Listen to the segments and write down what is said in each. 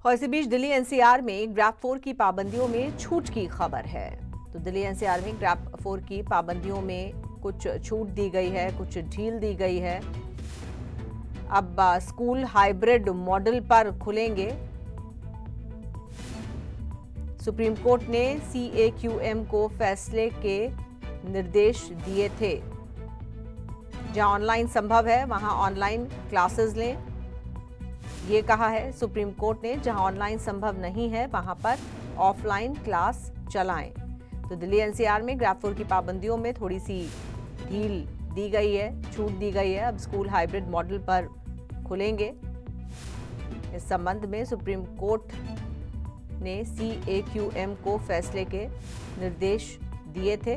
और इसी बीच दिल्ली एनसीआर में ग्रैप 4 की पाबंदियों में छूट की खबर है। तो दिल्ली एनसीआर में ग्रैप 4 की पाबंदियों में कुछ छूट दी गई है, कुछ ढील दी गई है। अब स्कूल हाइब्रिड मॉडल पर खुलेंगे। सुप्रीम कोर्ट ने CAQM को फैसले के निर्देश दिए थे। जहां ऑनलाइन संभव है वहां ऑनलाइन क्लासेस लें, ये कहा है सुप्रीम कोर्ट ने। जहां ऑनलाइन संभव नहीं है वहां पर ऑफलाइन क्लास चलाएं। तो दिल्ली एनसीआर में ग्रैप 4 की पाबंदियों में थोड़ी सी ढील दी गई है, छूट दी गई है। अब स्कूल हाइब्रिड मॉडल पर खुलेंगे। इस संबंध में सुप्रीम कोर्ट ने CAQM को फैसले के निर्देश दिए थे,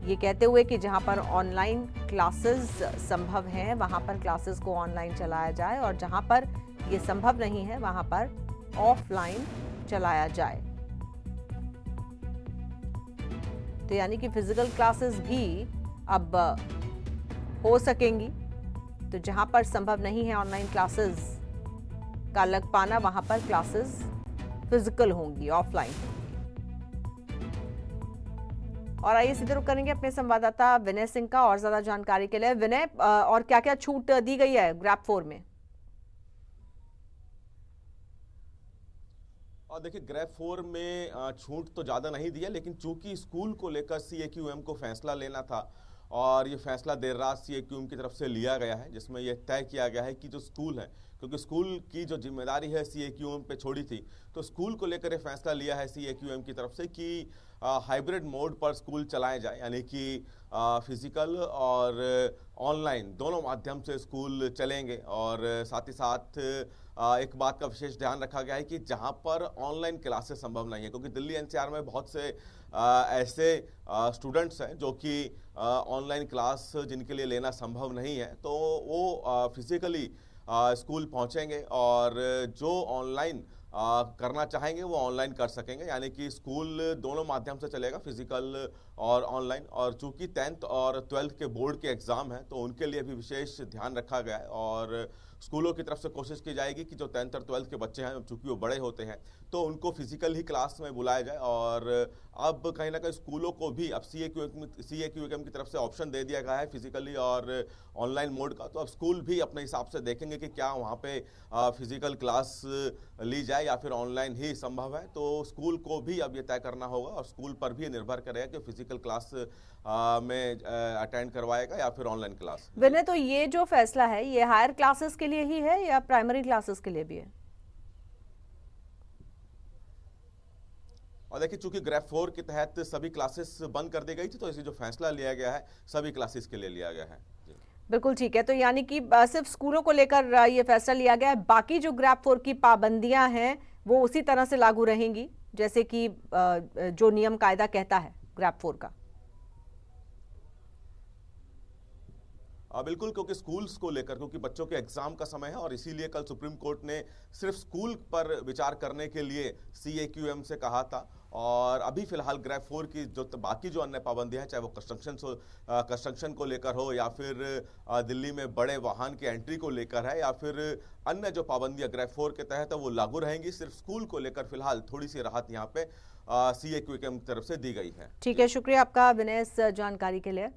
ये कहते हुए कि जहां पर ऑनलाइन क्लासेस संभव हैं वहां पर क्लासेस को ऑनलाइन चलाया जाए और जहां पर ये संभव नहीं है वहां पर ऑफलाइन चलाया जाए। तो यानी कि फिजिकल क्लासेस भी अब हो सकेंगी। तो जहां पर संभव नहीं है ऑनलाइन क्लासेस का लग पाना, वहां पर क्लासेस फिजिकल होंगी, ऑफलाइन होंगी। और आइए सीधे रुख करेंगे अपने संवाददाता विनय सिंह का और ज्यादा जानकारी के लिए। विनय, और क्या क्या छूट दी गई है ग्रैप 4 में? और देखिए, ग्रैप 4 में छूट तो ज़्यादा नहीं दिया, लेकिन चूंकि स्कूल को लेकर CAQM को फैसला लेना था और ये फैसला देर रात CAQM की तरफ से लिया गया है, जिसमें यह तय किया गया है कि जो स्कूल है, क्योंकि स्कूल की जो जिम्मेदारी है CAQM पे छोड़ी थी, तो स्कूल को लेकर ये फैसला लिया है CAQM की तरफ से कि हाइब्रिड मोड पर स्कूल चलाए जाए, यानी कि फिजिकल और ऑनलाइन दोनों माध्यम से स्कूल चलेंगे। और साथ ही साथ एक बात का विशेष ध्यान रखा गया है कि जहां पर ऑनलाइन क्लासेस संभव नहीं है, क्योंकि दिल्ली NCR में बहुत से ऐसे स्टूडेंट्स हैं जो कि ऑनलाइन क्लास जिनके लिए लेना संभव नहीं है, तो वो फिजिकली स्कूल पहुंचेंगे और जो ऑनलाइन करना चाहेंगे वो ऑनलाइन कर सकेंगे, यानी कि स्कूल दोनों माध्यम से चलेगा, फिजिकल और ऑनलाइन। और चूंकि 10th और 12th के बोर्ड के एग्जाम हैं, तो उनके लिए भी विशेष ध्यान रखा गया है और स्कूलों की तरफ से कोशिश की जाएगी कि जो 10th और 12th के बच्चे हैं, चूंकि वो बड़े होते हैं, तो उनको फिजिकल ही क्लास में बुलाया जाए। और अब कहीं ना कहीं स्कूलों को भी अब CAQM की तरफ से ऑप्शन दे दिया गया है फिजिकली और ऑनलाइन मोड का। तो अब स्कूल भी अपने हिसाब से देखेंगे कि क्या वहाँ पे फिजिकल क्लास ली जाए या फिर ऑनलाइन ही संभव है। तो स्कूल को भी अब ये तय करना होगा और स्कूल पर भी निर्भर करेगा कि फिजिकल क्लास में अटेंड करवाएगा या फिर ऑनलाइन क्लास। विनय, तो ये जो फैसला है ये हायर क्लासेस के लिए ही है या प्राइमरी क्लासेस के लिए भी है? और देखिए, चूंकि ग्रैप 4 के तहत सभी क्लासेस बंद कर दी गई थी, तो इसे जो फैसला लिया गया है सभी क्लासेस के लिए लिया गया है। बिल्कुल ठीक है। तो यानी कि सिर्फ स्कूलों को लेकर ये फैसला लिया गया है, बाकी जो ग्रैप 4 की पाबंदियां हैं वो उसी तरह से लागू रहेंगी जैसे कि जो नियम कायदा कहता है ग्रैप 4 का। बिल्कुल, क्योंकि स्कूल्स को लेकर, क्योंकि बच्चों के एग्जाम का समय है और इसीलिए कल सुप्रीम कोर्ट ने सिर्फ स्कूल पर विचार करने के लिए CAQM से कहा था। और अभी फिलहाल ग्रैप 4 की जो बाकी जो अन्य पाबंदियां हैं, चाहे वो कंस्ट्रक्शन को लेकर हो या फिर दिल्ली में बड़े वाहन की एंट्री को लेकर है या फिर अन्य जो पाबंदियां ग्रैप 4 के तहत है वो लागू रहेंगी। सिर्फ स्कूल को लेकर फिलहाल थोड़ी सी राहत यहाँ पे CAQM की तरफ से दी गई है। ठीक है, शुक्रिया आपका विनय इस जानकारी के लिए।